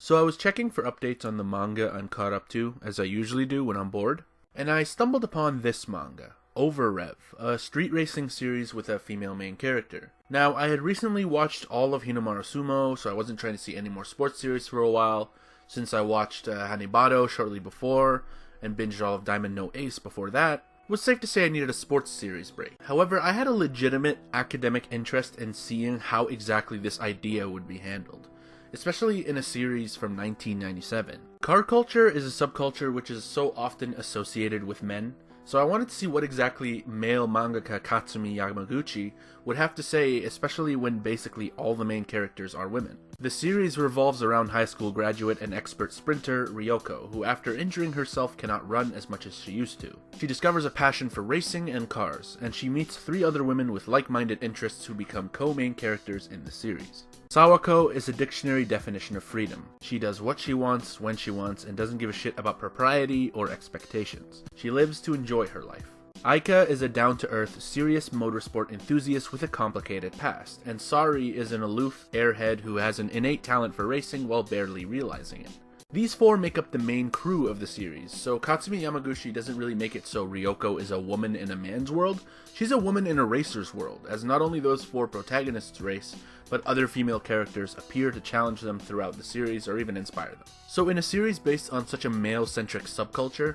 So I was checking for updates on the manga I'm caught up to, as I usually do when I'm bored, and I stumbled upon this manga, Overrev, a street racing series with a female main character. Now, I had recently watched all of Hinamaru Sumo, so I wasn't trying to see any more sports series for a while, since I watched Hanebado shortly before, and binged all of Diamond No Ace before that. It was safe to say I needed a sports series break. However, I had a legitimate academic interest in seeing how exactly this idea would be handled, especially in a series from 1997. Car culture is a subculture which is so often associated with men, so I wanted to see what exactly male mangaka Katsumi Yamaguchi would have to say, especially when basically all the main characters are women. The series revolves around high school graduate and expert sprinter Ryoko, who after injuring herself cannot run as much as she used to. She discovers a passion for racing and cars, and she meets 3 other women with like-minded interests who become co-main characters in the series. Sawako is a dictionary definition of freedom. She does what she wants, when she wants, and doesn't give a shit about propriety or expectations. She lives to enjoy her life. Aika is a down-to-earth, serious motorsport enthusiast with a complicated past, and Sari is an aloof airhead who has an innate talent for racing while barely realizing it. These 4 make up the main crew of the series, so Katsumi Yamaguchi doesn't really make it so Ryoko is a woman in a man's world. She's a woman in a racer's world, as not only those 4 protagonists race, but other female characters appear to challenge them throughout the series or even inspire them. So in a series based on such a male-centric subculture,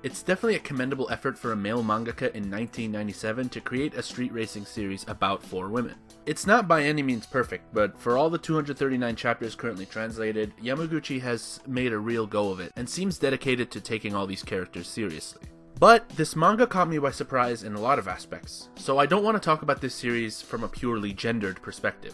it's definitely a commendable effort for a male mangaka in 1997 to create a street racing series about 4 women. It's not by any means perfect, but for all the 239 chapters currently translated, Yamaguchi has made a real go of it, and seems dedicated to taking all these characters seriously. But this manga caught me by surprise in a lot of aspects, so I don't want to talk about this series from a purely gendered perspective,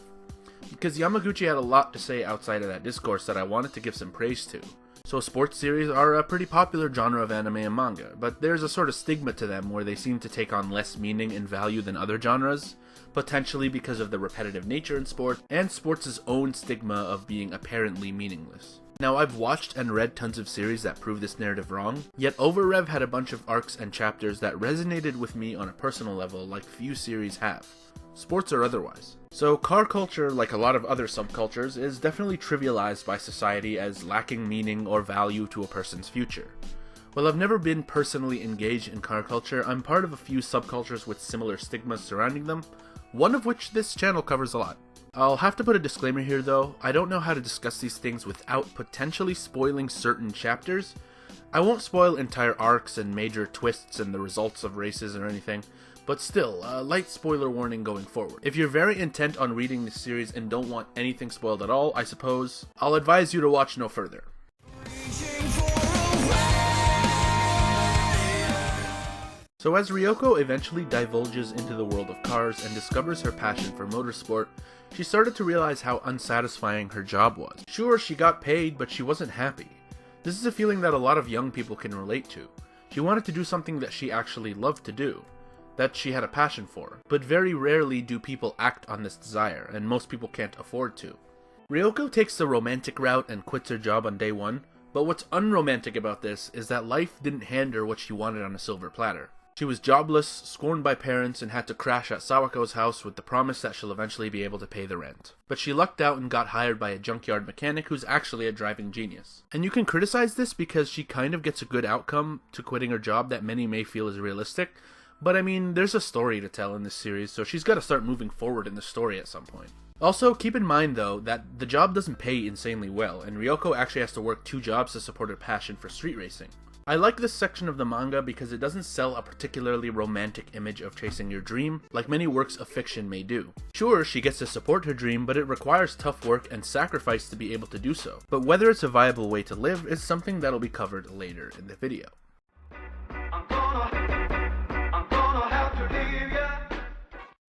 because Yamaguchi had a lot to say outside of that discourse that I wanted to give some praise to. So sports series are a pretty popular genre of anime and manga, but there's a sort of stigma to them where they seem to take on less meaning and value than other genres, potentially because of the repetitive nature in sport, and sports' own stigma of being apparently meaningless. Now, I've watched and read tons of series that prove this narrative wrong, yet Overrev had a bunch of arcs and chapters that resonated with me on a personal level like few series have, sports or otherwise. So car culture, like a lot of other subcultures, is definitely trivialized by society as lacking meaning or value to a person's future. While I've never been personally engaged in car culture, I'm part of a few subcultures with similar stigmas surrounding them, one of which this channel covers a lot. I'll have to put a disclaimer here though, I don't know how to discuss these things without potentially spoiling certain chapters. I won't spoil entire arcs and major twists and the results of races or anything, but still, a light spoiler warning going forward. If you're very intent on reading this series and don't want anything spoiled at all, I suppose, I'll advise you to watch no further. So as Ryoko eventually divulges into the world of cars and discovers her passion for motorsport, she started to realize how unsatisfying her job was. Sure, she got paid, but she wasn't happy. This is a feeling that a lot of young people can relate to. She wanted to do something that she actually loved to do, that she had a passion for, but very rarely do people act on this desire, and most people can't afford to. Ryoko takes the romantic route and quits her job on day 1, but what's unromantic about this is that life didn't hand her what she wanted on a silver platter. She was jobless, scorned by parents, and had to crash at Sawako's house with the promise that she'll eventually be able to pay the rent. But she lucked out and got hired by a junkyard mechanic who's actually a driving genius. And you can criticize this because she kind of gets a good outcome to quitting her job that many may feel is realistic, but I mean, there's a story to tell in this series, so she's got to start moving forward in the story at some point. Also, keep in mind though, that the job doesn't pay insanely well, and Ryoko actually has to work 2 jobs to support her passion for street racing. I like this section of the manga because it doesn't sell a particularly romantic image of chasing your dream, like many works of fiction may do. Sure, she gets to support her dream, but it requires tough work and sacrifice to be able to do so. But whether it's a viable way to live is something that'll be covered later in the video.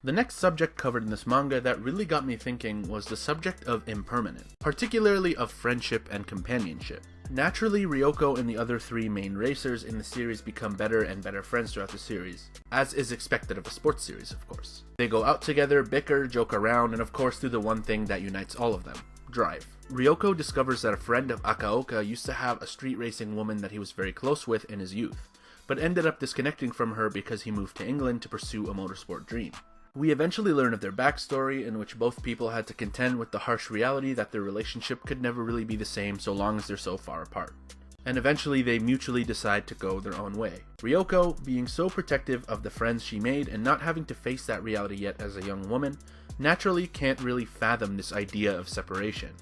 The next subject covered in this manga that really got me thinking was the subject of impermanence, particularly of friendship and companionship. Naturally, Ryoko and the other 3 main racers in the series become better and better friends throughout the series, as is expected of a sports series, of course. They go out together, bicker, joke around, and of course do the one thing that unites all of them: drive. Ryoko discovers that a friend of Akaoka used to have a street racing woman that he was very close with in his youth, but ended up disconnecting from her because he moved to England to pursue a motorsport dream. We eventually learn of their backstory, in which both people had to contend with the harsh reality that their relationship could never really be the same so long as they're so far apart. And eventually they mutually decide to go their own way. Ryoko, being so protective of the friends she made and not having to face that reality yet as a young woman, naturally can't really fathom this idea of separation.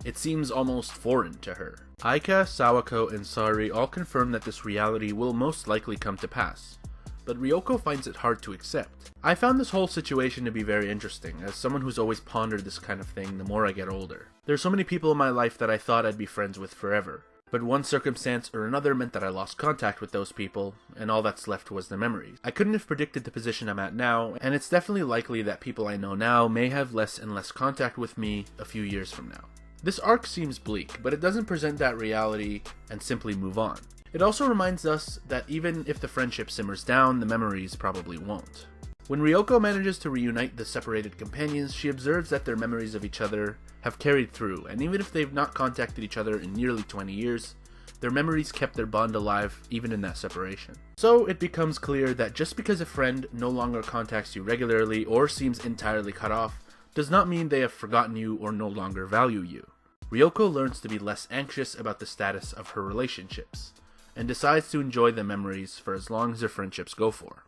It seems almost foreign to her. Aika, Sawako, and Sari all confirm that this reality will most likely come to pass, but Ryoko finds it hard to accept. I found this whole situation to be very interesting, as someone who's always pondered this kind of thing the more I get older. There's so many people in my life that I thought I'd be friends with forever, but one circumstance or another meant that I lost contact with those people, and all that's left was the memories. I couldn't have predicted the position I'm at now, and it's definitely likely that people I know now may have less and less contact with me a few years from now. This arc seems bleak, but it doesn't present that reality and simply move on. It also reminds us that even if the friendship simmers down, the memories probably won't. When Ryoko manages to reunite the separated companions, she observes that their memories of each other have carried through, and even if they've not contacted each other in nearly 20 years, their memories kept their bond alive even in that separation. So it becomes clear that just because a friend no longer contacts you regularly or seems entirely cut off, does not mean they have forgotten you or no longer value you. Ryoko learns to be less anxious about the status of her relationships, and decides to enjoy the memories for as long as their friendships go for.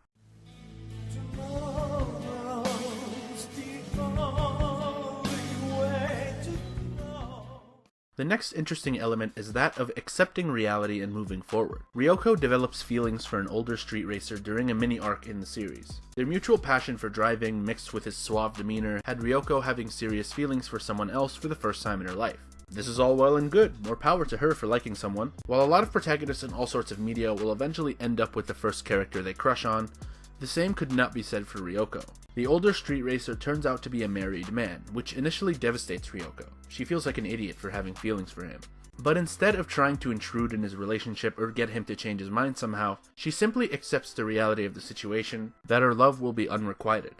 The next interesting element is that of accepting reality and moving forward. Ryoko develops feelings for an older street racer during a mini-arc in the series. Their mutual passion for driving, mixed with his suave demeanor, had Ryoko having serious feelings for someone else for the first time in her life. This is all well and good, more power to her for liking someone. While a lot of protagonists in all sorts of media will eventually end up with the first character they crush on, the same could not be said for Ryoko. The older street racer turns out to be a married man, which initially devastates Ryoko. She feels like an idiot for having feelings for him. But instead of trying to intrude in his relationship or get him to change his mind somehow, she simply accepts the reality of the situation, that her love will be unrequited.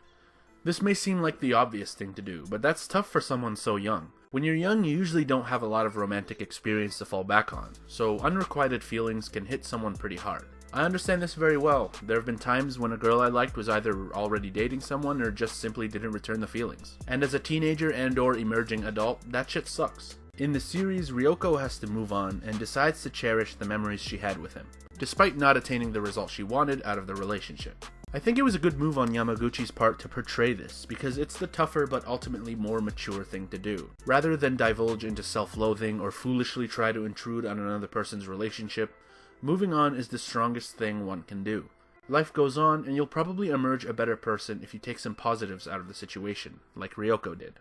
This may seem like the obvious thing to do, but that's tough for someone so young. When you're young, you usually don't have a lot of romantic experience to fall back on, so unrequited feelings can hit someone pretty hard. I understand this very well. There have been times when a girl I liked was either already dating someone or just simply didn't return the feelings. And as a teenager and or emerging adult, that shit sucks. In the series, Ryoko has to move on and decides to cherish the memories she had with him, despite not attaining the result she wanted out of the relationship. I think it was a good move on Yamaguchi's part to portray this, because it's the tougher but ultimately more mature thing to do. Rather than divulge into self-loathing or foolishly try to intrude on another person's relationship, moving on is the strongest thing one can do. Life goes on, and you'll probably emerge a better person if you take some positives out of the situation, like Ryoko did.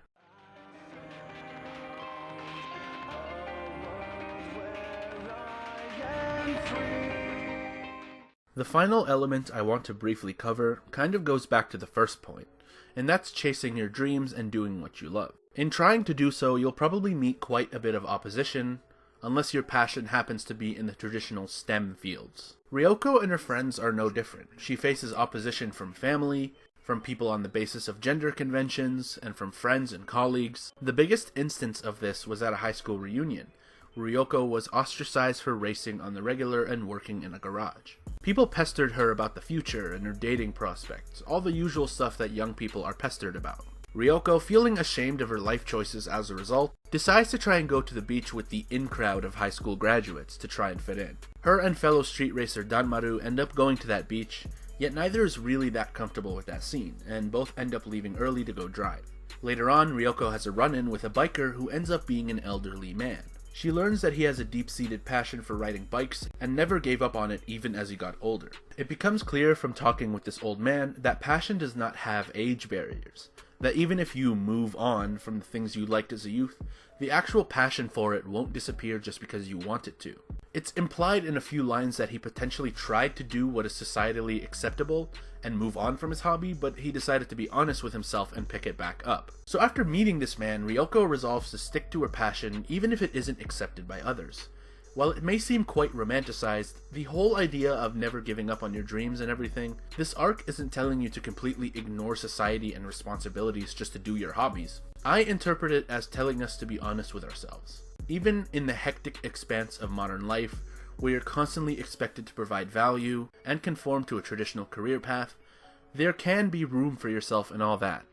The final element I want to briefly cover kind of goes back to the first point, and that's chasing your dreams and doing what you love. In trying to do so, you'll probably meet quite a bit of opposition, unless your passion happens to be in the traditional STEM fields. Ryoko and her friends are no different. She faces opposition from family, from people on the basis of gender conventions, and from friends and colleagues. The biggest instance of this was at a high school reunion. Ryoko was ostracized for racing on the regular and working in a garage. People pestered her about the future and her dating prospects, all the usual stuff that young people are pestered about. Ryoko, feeling ashamed of her life choices as a result, decides to try and go to the beach with the in-crowd of high school graduates to try and fit in. Her and fellow street racer Danmaru end up going to that beach, yet neither is really that comfortable with that scene, and both end up leaving early to go drive. Later on, Ryoko has a run-in with a biker who ends up being an elderly man. She learns that he has a deep-seated passion for riding bikes and never gave up on it even as he got older. It becomes clear from talking with this old man that passion does not have age barriers, that even if you move on from the things you liked as a youth, the actual passion for it won't disappear just because you want it to. It's implied in a few lines that he potentially tried to do what is societally acceptable and move on from his hobby, but he decided to be honest with himself and pick it back up. So after meeting this man, Ryoko resolves to stick to her passion even if it isn't accepted by others. While it may seem quite romanticized, the whole idea of never giving up on your dreams and everything, this arc isn't telling you to completely ignore society and responsibilities just to do your hobbies. I interpret it as telling us to be honest with ourselves. Even in the hectic expanse of modern life, where you're constantly expected to provide value and conform to a traditional career path, there can be room for yourself and all that.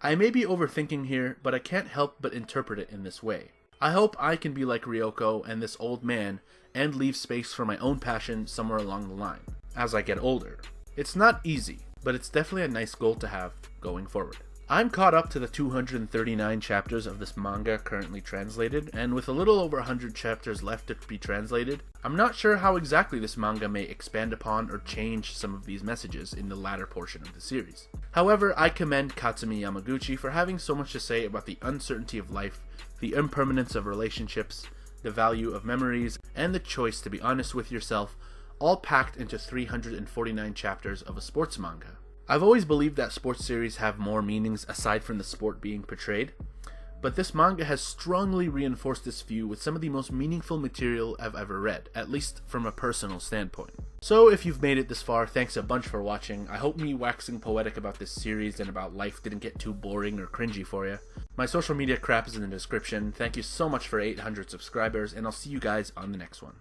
I may be overthinking here, but I can't help but interpret it in this way. I hope I can be like Ryoko and this old man and leave space for my own passion somewhere along the line, as I get older. It's not easy, but it's definitely a nice goal to have going forward. I'm caught up to the 239 chapters of this manga currently translated, and with a little over 100 chapters left to be translated, I'm not sure how exactly this manga may expand upon or change some of these messages in the latter portion of the series. However, I commend Katsumi Yamaguchi for having so much to say about the uncertainty of life, the impermanence of relationships, the value of memories, and the choice to be honest with yourself, all packed into 349 chapters of a sports manga. I've always believed that sports series have more meanings aside from the sport being portrayed, but this manga has strongly reinforced this view with some of the most meaningful material I've ever read, at least from a personal standpoint. So if you've made it this far, thanks a bunch for watching. I hope me waxing poetic about this series and about life didn't get too boring or cringy for you. My social media crap is in the description. Thank you so much for 800 subscribers, and I'll see you guys on the next one.